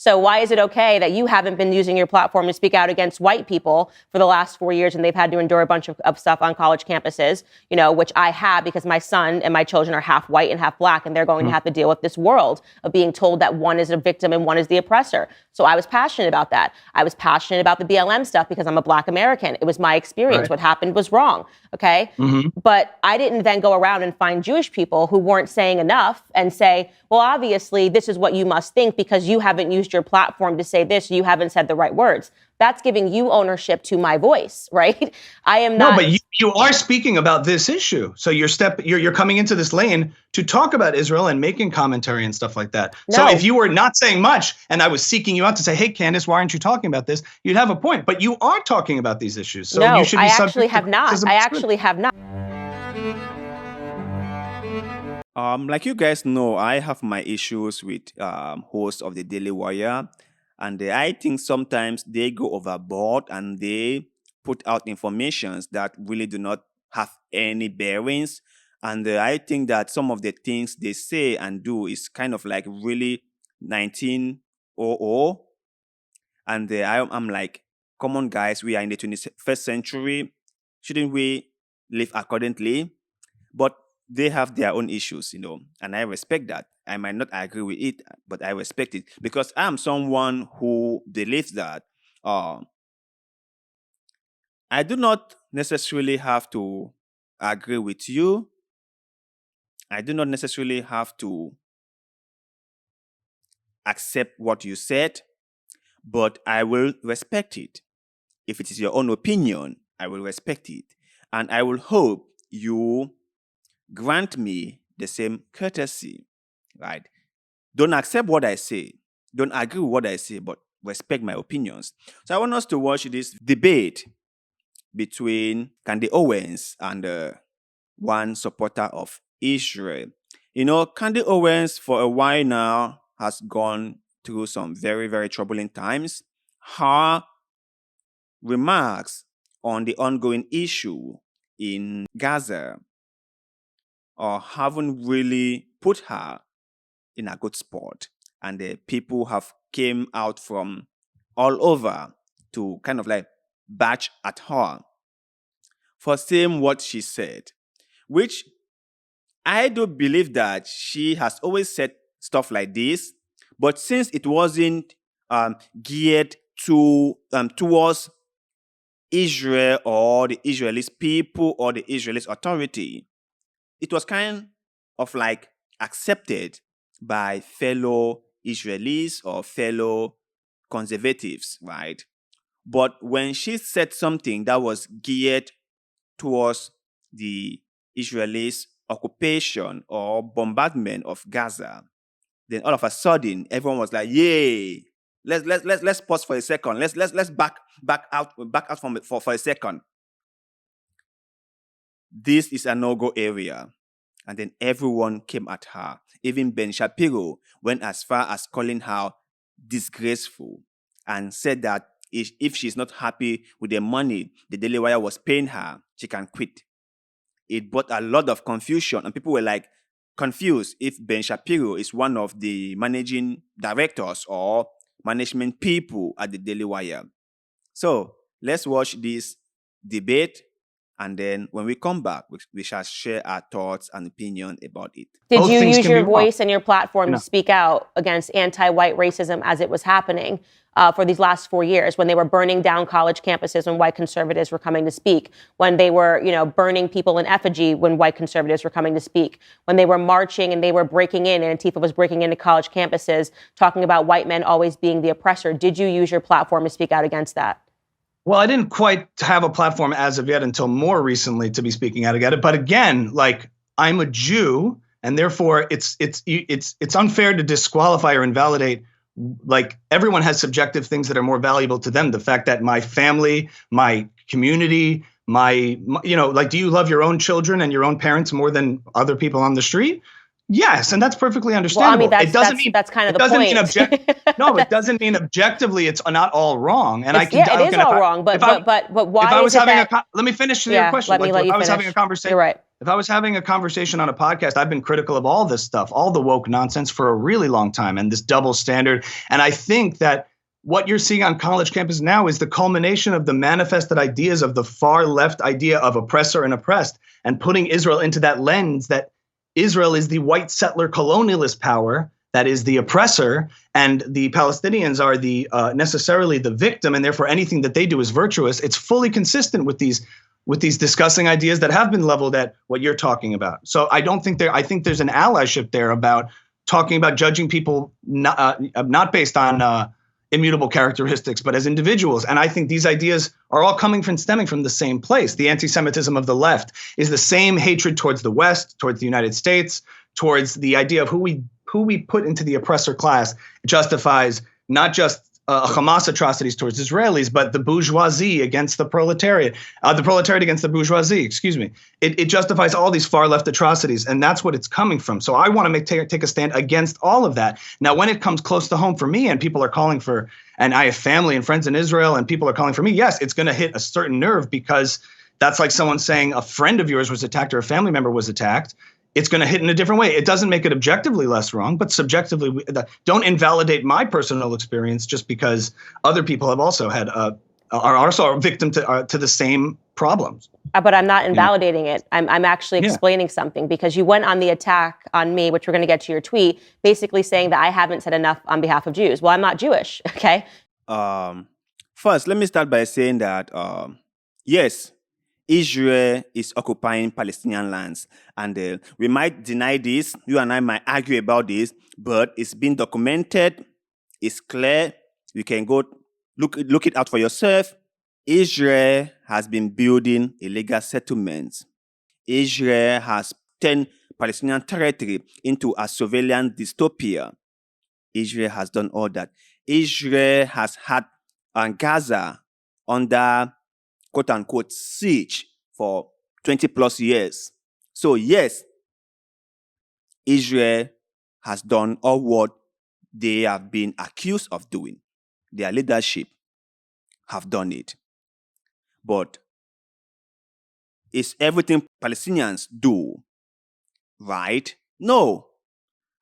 So why is it okay that you haven't been using your platform to speak out against white people for the last 4 years and they've had to endure a bunch of stuff on college campuses, which I have because my son and my children are half white and half black, and they're going to have to deal with this world of being told that one is a victim and one is the oppressor. So I was passionate about that. I was passionate about the BLM stuff because I'm a black American. It was my experience. Right. What happened was wrong. Okay. But I didn't then go around and find Jewish people who weren't saying enough and say, well, obviously this is what you must think because you haven't used your platform to say this, you haven't said the right words. That's giving you ownership to my voice, right? I am not. No, but you are speaking about this issue. So you're coming into this lane to talk about Israel and making commentary and stuff like that. No. So if you were not saying much and I was seeking you out to say, hey, Candace, why aren't you talking about this? You'd have a point. But you are talking about these issues. So no, you should be I actually have not. I actually have not. Like you guys know, I have my issues with hosts of the Daily Wire, and I think sometimes they go overboard and they put out informations that really do not have any bearings. And I think that some of the things they say and do is kind of like really 1900. And I'm like, come on, guys, we are in the 21st century. Shouldn't we live accordingly? But they have their own issues, and I respect that. I might not agree with it, but I respect it because I'm someone who believes that I do not necessarily have to agree with you. I do not necessarily have to accept what you said, but I will respect it. If it is your own opinion, I will respect it. And I will hope you grant me the same courtesy, right? Don't accept what I say. Don't agree with what I say, but respect my opinions. So I want us to watch this debate between Candace Owens and one supporter of Israel. Candace Owens for a while now has gone through some very, very troubling times. Her remarks on the ongoing issue in Gaza haven't really put her in a good spot. And the people have came out from all over to kind of like bash at her for saying what she said, which I do believe that she has always said stuff like this, but since it wasn't geared towards Israel or the Israelis people or the Israelis authority, it was kind of like accepted by fellow Israelis or fellow conservatives, right? But when she said something that was geared towards the Israelis' occupation or bombardment of Gaza, then all of a sudden everyone was like, "Yay! Let's pause for a second. Let's back out for a second. This is a no-go area." And then everyone came at her. Even Ben Shapiro went as far as calling her disgraceful and said that if she's not happy with the money the Daily Wire was paying her, she can quit. It brought a lot of confusion, and people were like confused if Ben Shapiro is one of the managing directors or management people at the Daily Wire. So let's watch this debate. And then when we come back, we shall share our thoughts and opinion about it. Did you use your voice and your platform to speak out against anti-white racism as it was happening for these last 4 years, when they were burning down college campuses when white conservatives were coming to speak, when they were, burning people in effigy when white conservatives were coming to speak, when they were marching and they were breaking in and Antifa was breaking into college campuses, talking about white men always being the oppressor? Did you use your platform to speak out against that? Well, I didn't quite have a platform as of yet until more recently to be speaking out against it. But again, like, I'm a Jew, and therefore it's unfair to disqualify or invalidate. Like, everyone has subjective things that are more valuable to them. The fact that my family, my community, like, do you love your own children and your own parents more than other people on the street? Yes, and that's perfectly Well, I understandable. mean, It doesn't mean that's kind of it the doesn't point. mean no, it doesn't mean objectively it's not all wrong. And I can Yeah, it is all wrong. But if why I was is it having that? let me finish your Yeah, question. let me let If you I was having a finish. conversation, You're right. if I was having a conversation on a podcast, I've been critical of all this stuff, all the woke nonsense for a really long time, and this double standard. And I think that what you're seeing on college campus now is the culmination of the manifested ideas of the far left idea of oppressor and oppressed, and putting Israel into that lens that Israel is the white settler colonialist power that is the oppressor, and the Palestinians are the necessarily the victim, and therefore anything that they do is virtuous. It's fully consistent with these discussing ideas that have been leveled at what you're talking about. So I think there's an allyship there about talking about judging people not based on immutable characteristics, but as individuals. And I think these ideas are all stemming from the same place. The anti-Semitism of the left is the same hatred towards the West, towards the United States, towards the idea of who we put into the oppressor class. It justifies not just Hamas atrocities towards Israelis, but the bourgeoisie against the proletariat against the bourgeoisie, excuse me. It justifies all these far left atrocities, and that's what it's coming from. So I want to take a stand against all of that. Now, when it comes close to home for me and people are calling for, and I have family and friends in Israel and people are calling for me, yes, it's going to hit a certain nerve, because that's like someone saying a friend of yours was attacked or a family member was attacked. It's going to hit in a different way. It doesn't make it objectively less wrong, but subjectively, don't invalidate my personal experience just because other people have also had are also a victim to the same problems. But I'm not invalidating it. I'm actually explaining something, because you went on the attack on me, which we're going to get to your tweet, basically saying that I haven't said enough on behalf of Jews. Well, I'm not Jewish, okay? First, let me start by saying that, yes, Israel is occupying Palestinian lands. And we might deny this. You and I might argue about this, but it's been documented. It's clear. You can go look it out for yourself. Israel has been building illegal settlements. Israel has turned Palestinian territory into a surveillance dystopia. Israel has done all that. Israel has had Gaza under quote-unquote siege for 20 plus years. So yes, Israel has done all what they have been accused of doing. Their leadership have done it. But is everything Palestinians do right? No.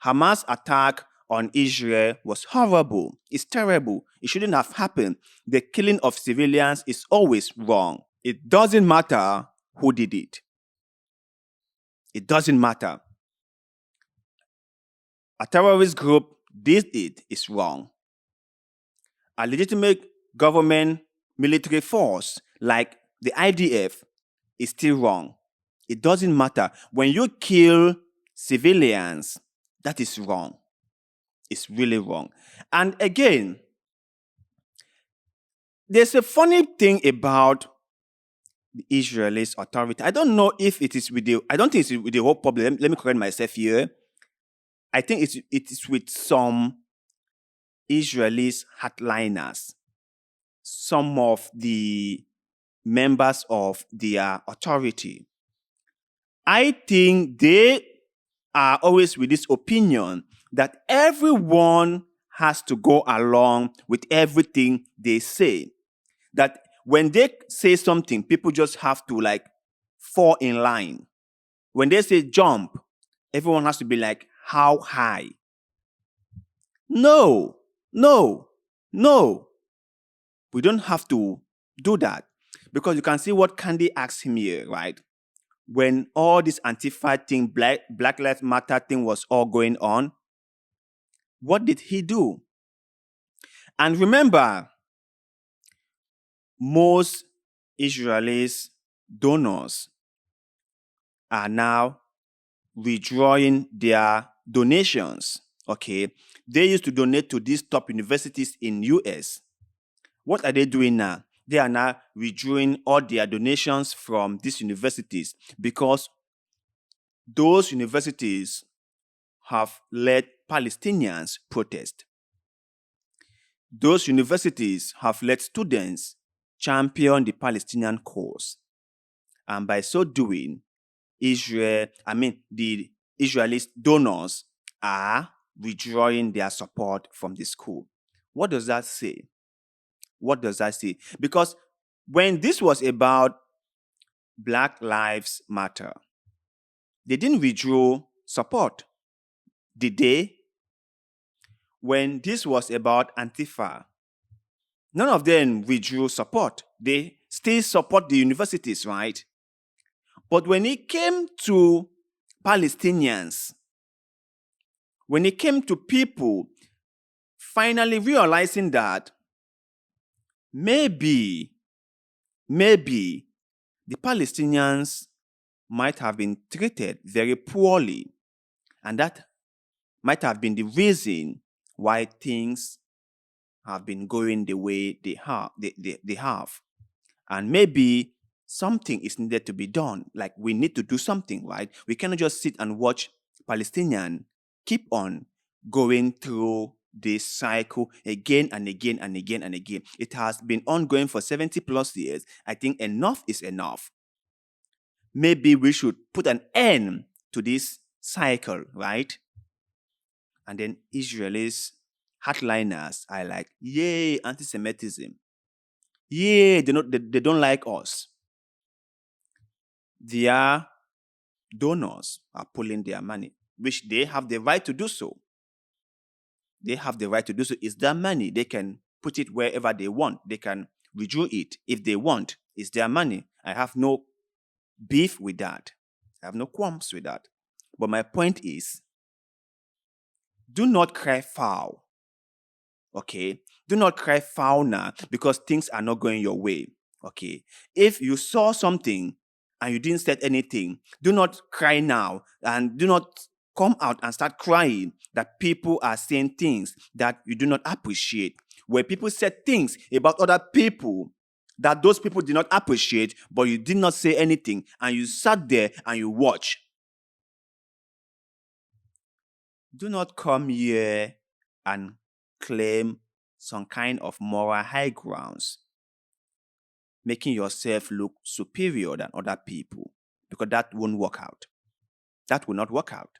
Hamas attack on Israel was horrible. It's terrible. It shouldn't have happened. The killing of civilians is always wrong. It doesn't matter who did it. It doesn't matter. A terrorist group did it is wrong. A legitimate government military force like the IDF is still wrong. It doesn't matter. When you kill civilians, that is wrong. It's really wrong. And again, there's a funny thing about the Israeli authority. I don't know if it is with I don't think it's with the whole problem. Let me correct myself here. I think it is with some Israeli hardliners, some of the members of their authority. I think they are always with this opinion that everyone has to go along with everything they say. That when they say something, people just have to fall in line. When they say jump, everyone has to be like, how high? No. We don't have to do that. Because you can see what Candy asked him here, right? When all this Antifa thing, Black Lives Matter thing was all going on, what did he do? And remember, most Israelis donors are now withdrawing their donations. Okay, they used to donate to these top universities in US. What are they doing now? They are now withdrawing all their donations from these universities because those universities have led Palestinians protest. Those universities have let students champion the Palestinian cause. And by so doing, the Israeli donors are withdrawing their support from the school. What does that say? What does that say? Because when this was about Black Lives Matter, they didn't withdraw support, did they? When this was about Antifa, none of them withdrew support. They still support the universities, right? But when it came to Palestinians, when it came to people finally realizing that maybe the Palestinians might have been treated very poorly, and that might have been the reason why things have been going the way they have. And maybe something is needed to be done. Like, we need to do something, right? We cannot just sit and watch Palestinians keep on going through this cycle again and again and again and again. It has been ongoing for 70 plus years. I think enough is enough. Maybe we should put an end to this cycle, right? And then Israelis hardliners are like, yay, anti-Semitism. Yay, they don't like us. Their donors are pulling their money, which they have the right to do so. They have the right to do so. It's their money. They can put it wherever they want. They can withdraw it if they want. It's their money. I have no beef with that. I have no qualms with that. But my point is, do not cry foul. Okay? Do not cry foul now because things are not going your way. Okay? If you saw something and you didn't say anything, do not cry now and do not come out and start crying that people are saying things that you do not appreciate. Where people said things about other people that those people did not appreciate, but you did not say anything, and you sat there and you watch. Do not come here and claim some kind of moral high grounds, making yourself look superior than other people, because that won't work out. That will not work out.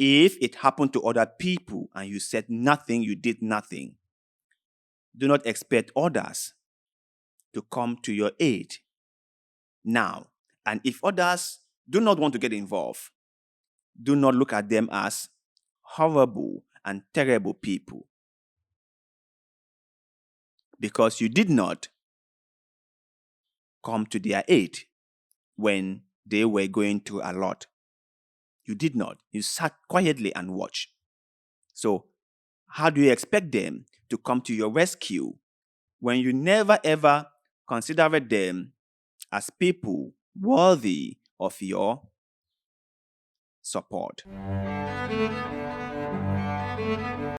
If it happened to other people and you said nothing, you did nothing, do not expect others to come to your aid now. And if others do not want to get involved, do not look at them as horrible and terrible people, because you did not come to their aid when they were going through a lot. You did not. You sat quietly and watched. So how do you expect them to come to your rescue when you never ever considered them as people worthy of your support?